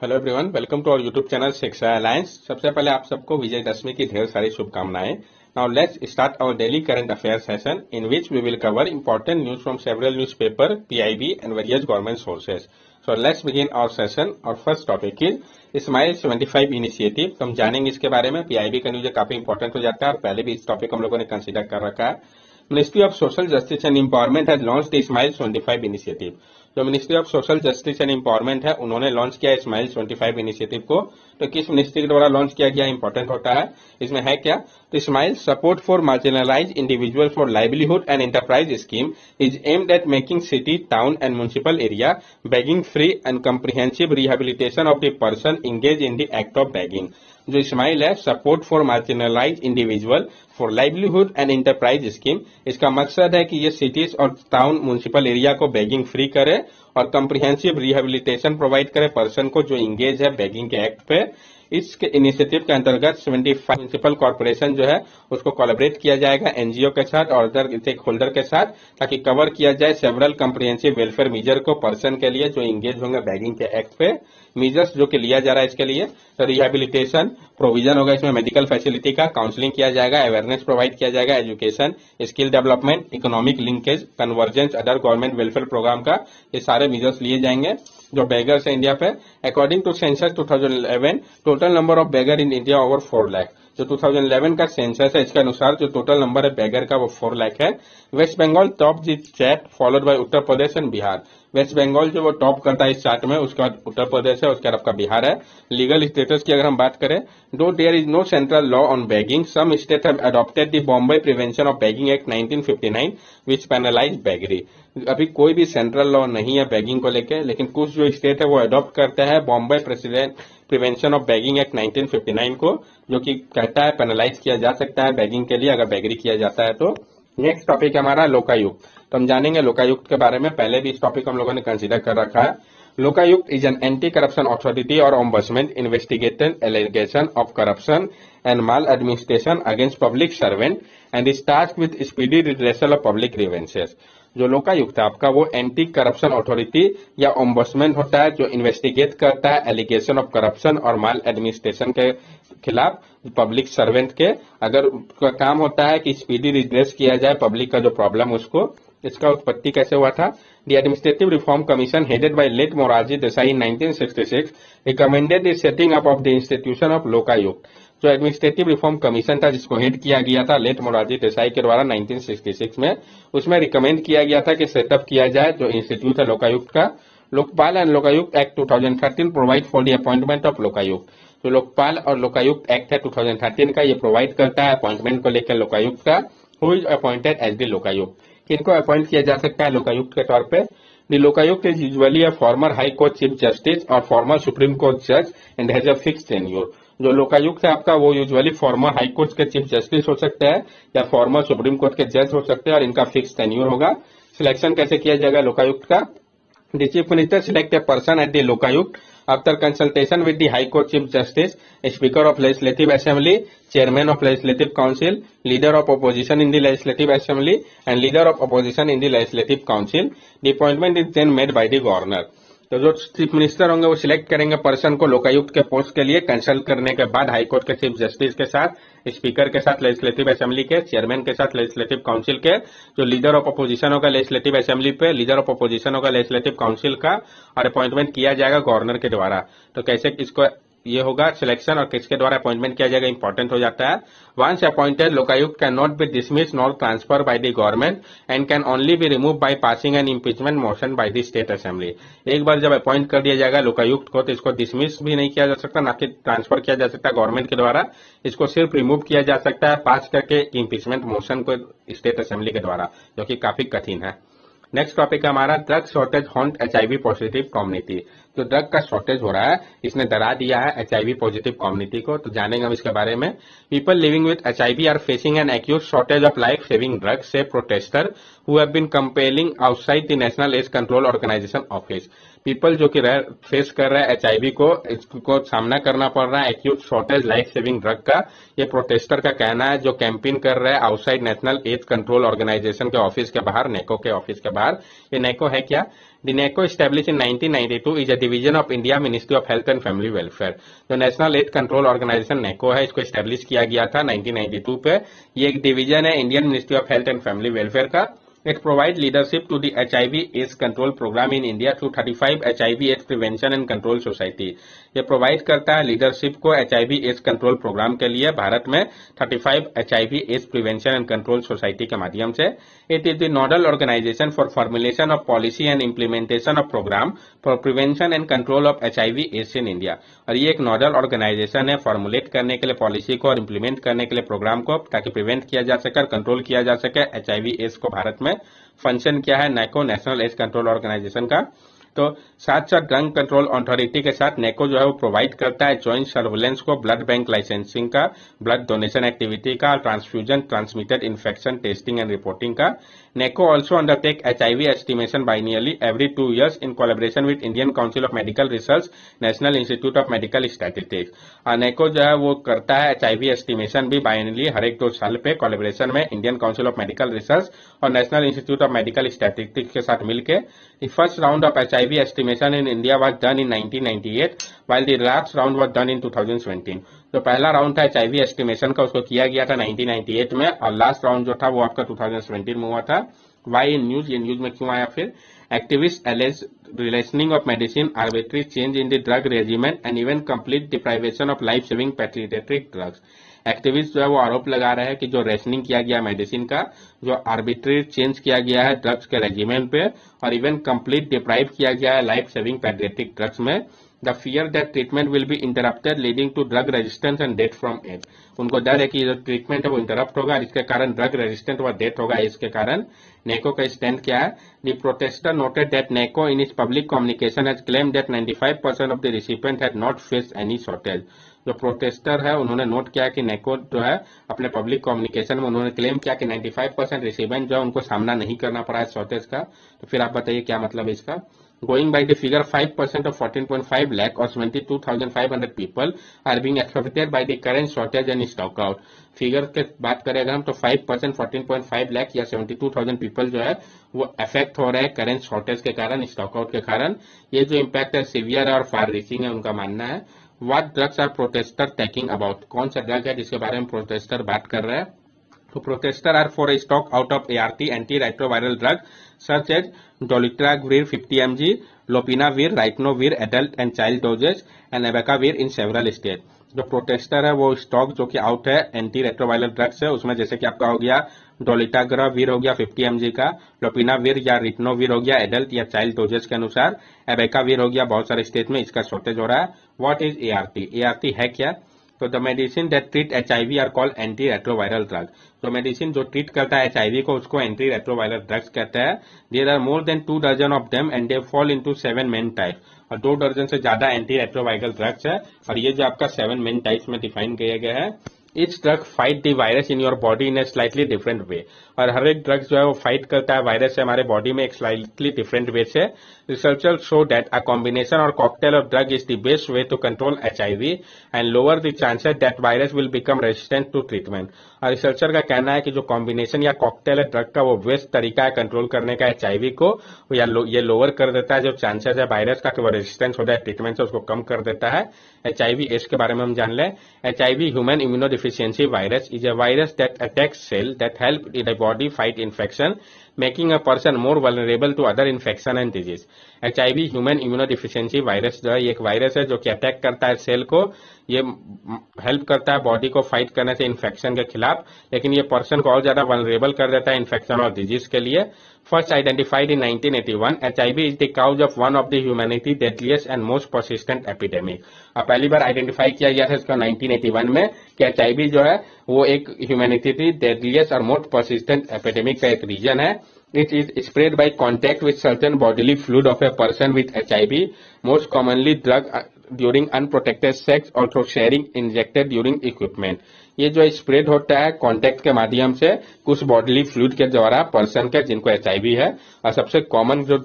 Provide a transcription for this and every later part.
Hello everyone, welcome to our YouTube channel Shiksha alliance. सबसे पहले आप सबको विजयदशमी की ढेर सारी शुभकामनाएं। Now let's start our daily current affair session in which we will cover important news from several newspaper, PIB and various government sources. So let's begin our session. और first topic is SMILE 75 initiative. तो हम जानेंगे इसके बारे में। PIB का news काफी important हो जाता है और पहले भी इस टॉपिक हम लोगों ने कंसिडर कर रखा है। Ministry of social justice and empowerment has launched smile 25 initiative. जो ministry of social justice and empowerment है, उन्होंने लॉन्च किया स्माइल 25 इनिशिएटिव को। तो किस मिनिस्ट्री के द्वारा लॉन्च किया गया, इंपॉर्टेंट होता है। इसमें है क्या, तो smile support for marginalised individual for livelihood and enterprise scheme is aimed at making city, town and municipal area begging free and comprehensive rehabilitation of the person engage in the act of begging. जो smile है, support for marginalise individual for livelihood and enterprise scheme, इसका मकसद है कि ये cities और town municipal area को begging free करे और कम्प्रिहेंसिव रिहेबिलिटेशन प्रोवाइड करे पर्सन को जो इंगेज है बेगिंग के एक्ट पे। इसके इनिशिएटिव के अंतर्गत 75 म्युनिसिपल कॉर्पोरेशन जो है उसको कोलैबोरेट किया जाएगा एनजीओ के साथ और अदर स्टेक होल्डर के साथ, ताकि कवर किया जाए सेवरल कम्प्रिहेंसिव वेलफेयर मीजर को पर्सन के लिए जो इंगेज होंगे बैगिंग के एक्ट पे। मीजर्स जो कि लिया जा रहा है इसके लिए, तो रिहेबिलिटेशन प्रोविजन होगा, इसमें मेडिकल फैसिलिटी का काउंसलिंग किया जाएगा, अवेयरनेस प्रोवाइड किया जाएगा, education, skill development, economic linkage, convergence, other government welfare programme का, ये सारे मीजर्स लिए जाएंगे। जो बेगर्स है इंडिया पे, according to census 2011, total number of beggar in India over 4 lakh. जो 2011 का सेंसस है, इसके अनुसार जो टोटल नंबर है बेगर का वो 4 लाख है। West Bengal top the chart followed by Uttar Pradesh and Bihar. West Bengal जो वो टॉप करता है इस चार्ट में, उसके बाद उत्तर प्रदेश है, उसके बाद आपका बिहार है। लीगल स्टेटस की अगर हम बात करें, though there is no central law on begging, some state have adopted the Bombay prevention of begging act 1959 which penalise beggary. अभी कोई भी सेंट्रल लॉ नहीं है बेगिंग को लेके, लेकिन कुछ जो स्टेट है वो अडॉप्ट करते हैं Bombay prevention of begging act 1959 को, जो कि कहता है पेनलाइज किया जा सकता है बेगिंग के लिए अगर बेगरी किया जाता है तो। नेक्स्ट टॉपिक है हमारा लोकायुक्त। तो हम जानेंगे लोकायुक्त के बारे में। पहले भी इस टॉपिक हम लोगों ने कंसीडर कर रखा है। Lokayukta is an anti corruption authority और ombudsman investigated allegation of corruption and maladministration against public servant and is tasked with speedy redressal of public grievances. जो लोकायुक्त है आपका, वो एंटी करप्शन अथॉरिटी या ओम्बड्समैन होता है, जो इन्वेस्टिगेट करता है एलिगेशन ऑफ करप्शन और माल एडमिनिस्ट्रेशन के खिलाफ पब्लिक सर्वेंट के। अगर उसका काम होता है कि स्पीडी रिड्रेस किया जाए पब्लिक का जो प्रॉब्लम उसको। इसका उत्पत्ति कैसे हुआ था? The administrative reform commission headed by late Morarji Desai in 1966 recommended the setting up of the institution of Lokayukta. जो एडमिनिस्ट्रेटिव रिफॉर्म कमीशन था जिसको हेड किया गया था लेट मोरारजी देसाई के द्वारा 1966 में, उसमें रिकमेंड किया गया था कि सेटअप किया जाए जो इंस्टीट्यूट है लोकायुक्त का। Lokpal and Lokayukta act 2013 provide for the appointment of Lokayukta. जो लोकपाल और लोकायुक्त एक्ट है 2013 का, ये प्रोवाइड करता है अपॉइंटमेंट को लेकर लोकायुक्त का। Who is appointed as the Lokayukta, किनको अपॉइंट किया जा सकता है लोकायुक्त के तौर पे? The Lokayukta is usually a former high court chief justice और फॉर्मर सुप्रीम कोर्ट जज and has a fixed tenure. जो लोकायुक्त है आपका, वो यूजुअली फॉर्मर हाई कोर्ट के चीफ जस्टिस हो सकते हैं या फॉर्मर सुप्रीम कोर्ट के जज हो सकते हैं और इनका फिक्स टेन्योर होगा। सिलेक्शन कैसे किया जाएगा लोकायुक्त का? The chief minister select a person at the Lokayukta after consultation with the High Court Chief Justice, Speaker of Legislative Assembly, Chairman of Legislative Council, Leader of Opposition in the Legislative Assembly, and Leader of Opposition in the Legislative Council. The appointment is then made by the Governor. तो जो chief minister होंगे वो select करेंगे person को लोकायुक्त के post के लिए, consult करने के बाद हाई कोर्ट के चीफ जस्टिस के साथ, स्पीकर के साथ लेजिस्लेटिव असेंबली के, चेयरमैन के साथ लेजिस्लेटिव काउंसिल के, जो लीडर ऑफ अपोजिशन होगा लेजिस्लेटिव असेंबली पे, लीडर ऑफ अपोजिशन होगा लेजिस्लेटिव काउंसिल का, और अपॉइंटमेंट किया जाएगा गवर्नर के द्वारा। तो कैसे इसको ये होगा सिलेक्शन और किसके द्वारा अपॉइंटमेंट किया जाएगा, इंपॉर्टेंट हो जाता है। Once appointed Lokayukta can not be dismiss not transfer by the government and can only be remove by passing an impeachment motion by the state assembly. एक बार जब अपॉइंट कर दिया जाएगा लोकायुक्त को, तो इसको डिसमिस भी नहीं किया जा सकता, ना कि ट्रांसफर किया जा सकता गवर्नमेंट के द्वारा। इसको सिर्फ रिमूव किया जा सकता है पास करके इम्पीचमेंट मोशन को स्टेट असेंबली के द्वारा, जो कि काफी कठिन है। नेक्स्ट टॉपिक है हमारा drug shortage haunt HIV positive community. जो ड्रग का शॉर्टेज हो रहा है, इसने डरा दिया है एचआईवी पॉजिटिव कम्युनिटी को। तो जानेंगे हम इसके बारे में। People living with HIV are facing an acute shortage of life saving drugs, say protester who have been compelling outside the national AIDS control organization office. People जो कि फेस कर रहा है HIV को, इसको सामना करना पड़ रहा है acute shortage life saving drug का। ये प्रोटेस्टर का कहना है, जो कैंपेन कर रहे हैं outside national AIDS control organisation के ऑफिस के बाहर, नेको के ऑफिस के बाहर। ये नेको है क्या? The NACO established in 1992 is a division of India Ministry of Health and Family Welfare। जो नेशनल एड कंट्रोल ऑर्गेनाइजेशन नेको है, इसको एस्टेब्लिश किया गया था 1992 पे। ये एक डिवीजन है Indian ministry of health and family welfare का। It provides leadership to the HIV/AIDS control program in India through 35 HIV/AIDS prevention and control society। ये प्रोवाइड करता है लीडरशिप को HIV/AIDS कंट्रोल प्रोग्राम के लिए भारत में 35 HIV/AIDS prevention and control society के माध्यम से। It is the nodal organisation for formulation of policy and implementation of programme for prevention and control of HIV/AIDS in India. और ये एक नोडल ऑर्गेनाइजेशन है फॉर्मुलेट करने के लिए पॉलिसी को और इम्प्लीमेंट करने के लिए प्रोग्राम को, ताकि प्रिवेंट किया जा सके, कंट्रोल किया जा सके HIV/AIDS को भारत में। फंक्शन क्या है नेको नेशनल एड्स कंट्रोल ऑर्गेनाइजेशन का? तो साथ साथ ड्रग कंट्रोल अथॉरिटी के साथ नेको जो है वो प्रोवाइड करता है जॉइंट सर्वेलेंस को, ब्लड बैंक लाइसेंसिंग का, ब्लड डोनेशन एक्टिविटी का, transfusion transmitted infection testing and reporting का। NACO also undertake HIV estimation biennially every 2 years in collaboration with Indian council of medical research, national institute of medical statistics. NACO जो है वो करता है HIV estimation भी बाइनियरली हर एक 2 साल पे कोलैबोरेशन में Indian council of medical research और national institute of medical statistics के साथ मिलकर। The first round of HIV estimation in India was done in 1998, while the last round was done in 2017। जो पहला राउंड था HIV एस्टिमेशन का, उसको किया गया था 1998 में, और लास्ट राउंड जो था वो आपका 2017 में हुआ था। Why in news? ये न्यूज में क्यों आया फिर? Activist allege rationing of medicine, arbitrary change in the drug regiment and even complete deprivation of life saving patriotic drugs. Activist जो है वो आरोप लगा रहे हैं कि जो रेशनिंग किया गया मेडिसिन का, जो आर्बिट्री चेंज किया गया है ड्रग्स के रेजिमेंट पे, और इवन कंप्लीट डिप्राइव किया गया है लाइफ सेविंग पैट्रियोटिक ड्रग्स में। The fear that treatment will be interrupted leading to drug resistance and death from AIDS. उनको डर है कि जो ट्रीटमेंट है वो इंटरप्ट होगा, इसके कारण ड्रग रेजिस्टेंट व डेथ होगा। इसके कारण नेको का स्टैंड क्या है? The protester noted that NACO in its public communication has claimed that 95% of the recipient had not faced any shortage. जो प्रोटेस्टर है उन्होंने नोट किया कि नेको जो है अपने पब्लिक कम्युनिकेशन में उन्होंने क्लेम किया कि 95% रिसिपेंट जो है उनको सामना नहीं करना पड़ा है शॉर्टेज का। तो फिर आप बताइए क्या मतलब है इसका? Going by the figure, 5% of 14.5 lakh or 72,500 people are being affected by the current shortage and stock out। Figure के बात करें अगर हम तो 5% 14.5 लाख या 72,000 पीपल जो है वो अफेक्ट हो रहे हैं करेंट शॉर्टेज के कारण, स्टॉक आउट के कारण। ये जो इम्पैक्ट है सीवियर है और फार रीचिंग है, उनका मानना है। What drugs are protester talking about? कौन सा ड्रग है जिसके बारे में प्रोटेस्टर बात कर रहे हैं? तो protester are for a stock out of ART anti retroviral drug such as dolutegravir 50 mg, lopinavir, ritonavir adult and child doses and abacavir in several states। जो प्रोटेस्टर है वो स्टॉक जो कि आउट है एंटी रेट्रोवायरल ड्रग्स है, उसमें जैसे कि आपका हो गया डोलिटाग्राविर हो गया 50 mg का, लोपिनाविर या रिटनोविर हो गया एडल्ट या चाइल्ड डोजेस के अनुसार, एबेकाविर हो गया बहुत सारे स्टेट में इसका शॉर्टेज हो रहा है। What is ART? ART है क्या? तो the medicine that treat HIV are called anti retroviral drug. तो मेडिसिन जो ट्रीट करता है HIV को उसको एंटी रेट्रोवायरल ड्रग्स कहते हैं। There are more than 2 dozen of them and they fall into 7 main types. और 2 दर्जन से ज्यादा एंटी रेट्रोवायरल ड्रग्स है, और ये जो आपका 7 मेन टाइप्स में डिफाइन किया गया है। Each drug fight the virus in your body in a slightly different way। और हर एक ड्रग्स जो है वो फाइट करता है वायरस से हमारे बॉडी में एक स्लाइटली डिफरेंट वे से। Researchers show that a combination और cocktail of drug is the best way to control HIV and lower the chances that virus will become resistant to treatment. और researcher का कहना है कि जो कॉम्बिनेशन या cocktail है ड्रग का वो बेस्ट तरीका है कंट्रोल करने का HIV को, या ये लोअर कर देता है जो चांसेस है वायरस का कि वो रेजिस्टेंस हो जाए ट्रीटमेंट से, उसको कम कर देता है। HIV/AIDS के बारे में हम जान लें। HIV human immunodeficiency virus is a virus that attacks cell that help the body fight infection, making a person more vulnerable to other infection and disease. HIV human immunodeficiency virus जो है ये एक वायरस है जो कि attack करता है cell को, ये हेल्प करता है बॉडी को फाइट करने से इन्फेक्शन के खिलाफ, लेकिन ये पर्सन को और ज्यादा वल्नरेबल कर देता है इन्फेक्शन और डिजीज के लिए। First identified in 1981, HIV is the cause of one of the humanity deadliest and most persistent epidemic. पहली बार आइडेंटिफाई किया गया था इसका 1981 में कि HIV जो है वो एक ह्यूमैनिटी डेडलिएस्ट और मोस्ट परसिस्टेंट एपिडेमिक का एक रीजन है। It is spread by contact with certain bodily fluid of a person with HIV, most commonly drug during unprotected sex or through sharing injected during equipment। ये जो spread होता है contact के माध्यम से कुछ बॉडीली फ्लूइड के द्वारा पर्सन के जिनको एचआईवी है, और सबसे कॉमन जो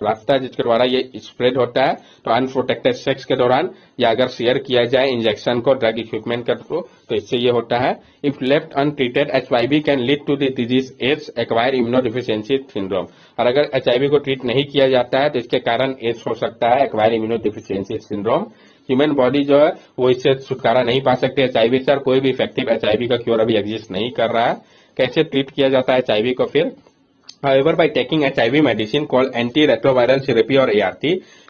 रास्ता है जिसके द्वारा ये स्प्रेड होता है तो अनप्रोटेक्टेड सेक्स के दौरान, या अगर शेयर किया जाए इंजेक्शन को ड्रग इक्विपमेंट के थ्रू तो इससे ये होता है। If left untreated HIV can lead to the disease AIDS acquire immunodeficiency syndrome, और अगर एचआईवी को ट्रीट नहीं किया जाता है तो इसके कारण एड्स हो सकता है, acquire immunodeficiency syndrome. Human body जो है वो इससे छुटकारा नहीं पा सकती एचआईवी से, और कोई भी इफेक्टिव एचआईवी का क्योर अभी एग्जिस्ट नहीं कर रहा है। कैसे ट्रीट किया जाता है एचआईवी को फिर? However, by taking HIV medicine called antiretroviral therapy or ART,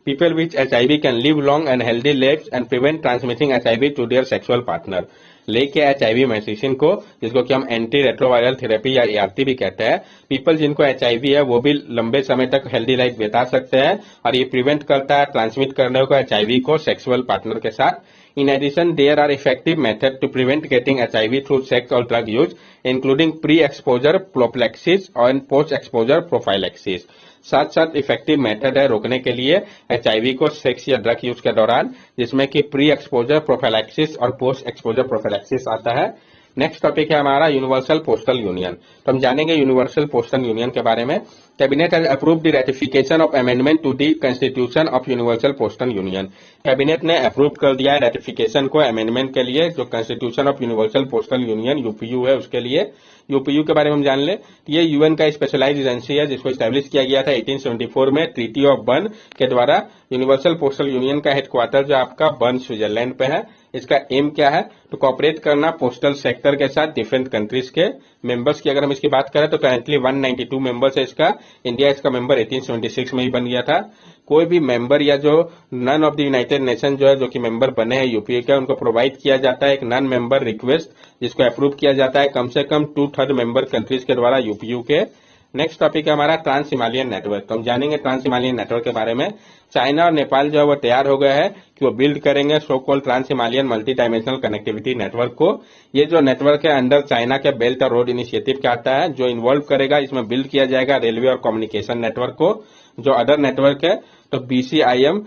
people with HIV can live long and healthy lives and prevent transmitting HIV to their sexual partner. लेके HIV मेडिसिन को, जिसको कि हम एंटी रेट्रोवायरल थेरेपी या ART भी कहते हैं, people जिनको HIV है वो भी लंबे समय तक हेल्दी लाइफ बिता सकते हैं, और ये प्रिवेंट करता है ट्रांसमिट करने को HIV को सेक्सुअल पार्टनर के साथ। In addition, there are effective methods to prevent getting HIV through sex or drug use, including pre-exposure prophylaxis and post-exposure prophylaxis. साथ साथ इफेक्टिव मेथड है रोकने के लिए एचआईवी को सेक्स या ड्रग यूज के दौरान, जिसमें कि प्री एक्सपोजर प्रोफाइलैक्सिस और पोस्ट एक्सपोजर प्रोफाइलैक्सिस आता है। नेक्स्ट टॉपिक है हमारा यूनिवर्सल पोस्टल यूनियन। तो हम जानेंगे यूनिवर्सल पोस्टल यूनियन के बारे में। Cabinet has approved the ratification of amendment to the constitution of universal postal union. Cabinet ने अप्रूव कर दिया है रेटिफिकेशन को अमेंडमेंट के लिए, जो constitution of universal postal union UPU है उसके लिए। यूपीयू के बारे में हम जान ले, ये यूएन का स्पेशलाइज्ड एजेंसी है जिसको स्टैब्लिश किया गया था 1874 में ट्रीटी ऑफ बर्न के द्वारा। यूनिवर्सल पोस्टल यूनियन का हेडक्वार्टर जो आपका बर्न स्विट्जरलैंड पे है। इसका एम क्या है? तो कॉपरेट करना पोस्टल सेक्टर के साथ डिफरेंट कंट्रीज के। मेंबर्स की अगर हम इसकी बात करें तो करेंटली 192 मेंबर्स है इसका। इंडिया इसका मेंबर 1876 में ही बन गया था। कोई भी मेंबर या जो none of the United Nation जो है जो कि मेंबर बने हैं यूपीए के, उनको प्रोवाइड किया जाता है एक नन मेंबर रिक्वेस्ट, जिसको अप्रूव किया जाता है कम से कम 2/3 मेंबर कंट्रीज के द्वारा यूपीयू के। नेक्स्ट टॉपिक है हमारा ट्रांस हिमालयन नेटवर्क। तो हम जानेंगे ट्रांस हिमालयन नेटवर्क के बारे में। चाइना और नेपाल जो है वो तैयार हो गए हैं कि वो बिल्ड करेंगे so called trans Himalayan multi dimensional connectivity network को। ये जो नेटवर्क है अंडर चाइना के बेल्ट और रोड इनिशिएटिव के आता है, जो इन्वॉल्व करेगा, इसमें बिल्ड किया जाएगा रेलवे और कम्युनिकेशन नेटवर्क को। जो अदर नेटवर्क है तो BCIM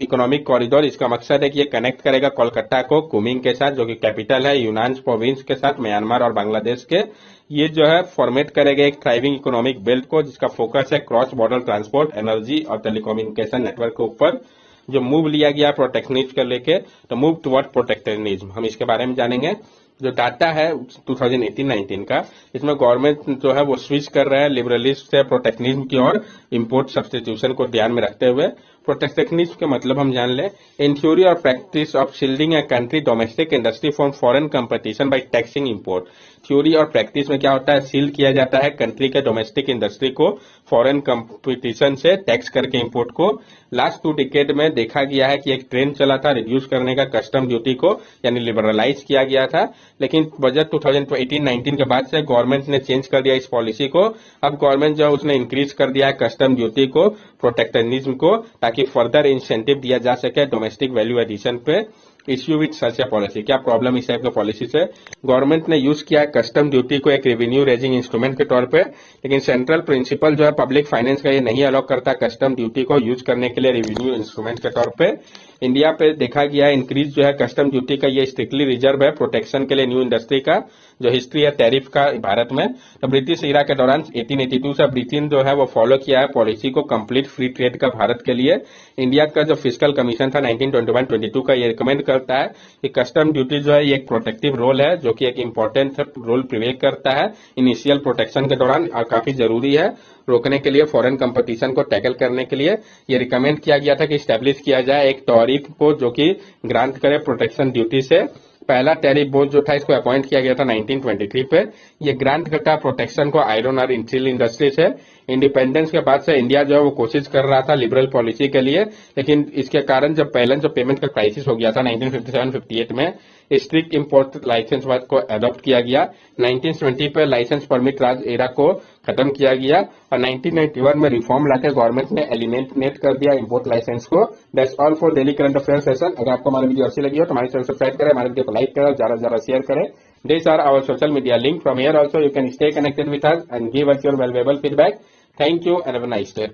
इकोनॉमिक कॉरिडोर, इसका मकसद है कि ये कनेक्ट करेगा कोलकाता को कुमिंग के साथ जो कि कैपिटल है, यूनान प्रोविंस के साथ, म्यांमार और बांग्लादेश के। ये जो है फॉर्मेट करेगा एक थ्राइविंग इकोनॉमिक बेल्ट को, जिसका फोकस है क्रॉस बॉर्डर ट्रांसपोर्ट, एनर्जी और टेलीकम्युनिकेशन नेटवर्क के ऊपर। जो मूव लिया गया प्रोटेक्शनिज्म को लेके, तो मूव टुवर्ड प्रोटेक्शनिज्म, हम इसके बारे में जानेंगे। जो डाटा है 2018-19 का, इसमें गवर्नमेंट जो है वो स्विच कर रहा है लिबरलिज्म से प्रोटेक्शनिज्म की ओर, इंपोर्ट सब्स्टिट्यूशन को ध्यान में रखते हुए। प्रोटेक्शनिज्म के मतलब हम जान ले, इन थ्योरी और practice of shielding a country domestic industry from foreign competition by taxing import. Theory और प्रैक्टिस में क्या होता है? सील्ड किया जाता है कंट्री के डोमेस्टिक इंडस्ट्री को फॉरेन कंपटीशन से टैक्स करके इंपोर्ट को। लास्ट 2 डिकेड में देखा गया है कि एक ट्रेंड चला था रिड्यूस करने का कस्टम ड्यूटी को, यानी लिबरलाइज किया गया था। लेकिन बजट 2018-19 के बाद से गवर्नमेंट ने चेंज कर दिया इस पॉलिसी को। अब गवर्नमेंट जो उसने इंक्रीज कर दिया है कस्टम ड्यूटी को, प्रोटेक्शनिज्म को, ताकि फर्दर इंसेंटिव दिया जा सके डोमेस्टिक वैल्यू एडिशन पे। Issue with such A policy, क्या प्रॉब्लम इस टाइप के पॉलिसी से? गवर्नमेंट ने यूज किया कस्टम ड्यूटी को एक रेवेन्यू रेजिंग इंस्ट्रूमेंट के तौर पे, लेकिन सेंट्रल प्रिंसिपल जो है पब्लिक फाइनेंस का ये नहीं अलाउ करता कस्टम ड्यूटी को यूज करने के लिए रेवेन्यू इंस्ट्रूमेंट के तौर पे। इंडिया पे देखा गया है इंक्रीज जो है कस्टम ड्यूटी का, ये स्ट्रिक्टली रिजर्व है प्रोटेक्शन के लिए न्यू इंडस्ट्री का। जो हिस्ट्री है टैरिफ का भारत में, तो ब्रिटिश इरा के दौरान 1882 से ब्रिटेन जो है वो फॉलो किया है पॉलिसी को कंप्लीट फ्री ट्रेड का भारत के लिए। इंडिया का जो फिस्कल कमीशन था 1921-22 का, ये रिकमेंड करता है कि कस्टम ड्यूटी जो है ये एक प्रोटेक्टिव रोल है, जो कि एक इंपॉर्टेंट रोल प्रिवे करता है इनिशियल प्रोटेक्शन के दौरान, और काफी जरूरी है रोकने के लिए, फॉरेन कंपटीशन को टैकल करने के लिए। ये रिकमेंड किया गया था कि स्टैब्लिश किया जाए एक टैरिफ को जो कि ग्रांट करे प्रोटेक्शन ड्यूटी से। पहला टैरिफ बोर्ड जो था इसको अपॉइंट किया गया था 1923 पे। ये ग्रांट करता प्रोटेक्शन को आयरन और स्टील इंडस्ट्री से। इंडिपेंडेंस के बाद से इंडिया जो है वो कोशिश कर रहा था लिबरल पॉलिसी के लिए, लेकिन इसके कारण जब बैलेंस ऑफ पेमेंट का क्राइसिस हो गया था 1957-58 में, स्ट्रिक्ट इंपोर्ट लाइसेंस को अडॉप्ट किया गया। 1920 पे लाइसेंस परमिट राज एरा को खत्म किया गया, और 1991 में रिफॉर्म लाकर गवर्नमेंट ने एलिमिनेट कर दिया इंपोर्ट लाइसेंस को। That's all for daily current affair session. अगर आपको हमारी वीडियो अच्छी लगी हो तो हमारे चैनल सब्सक्राइब करें, हमारे वीडियो को लाइक करें, ज्यादा से ज्यादा शेयर करें। These are our social media link. From here also you can stay connected with us and give us your valuable feedback. Thank you and have a nice day.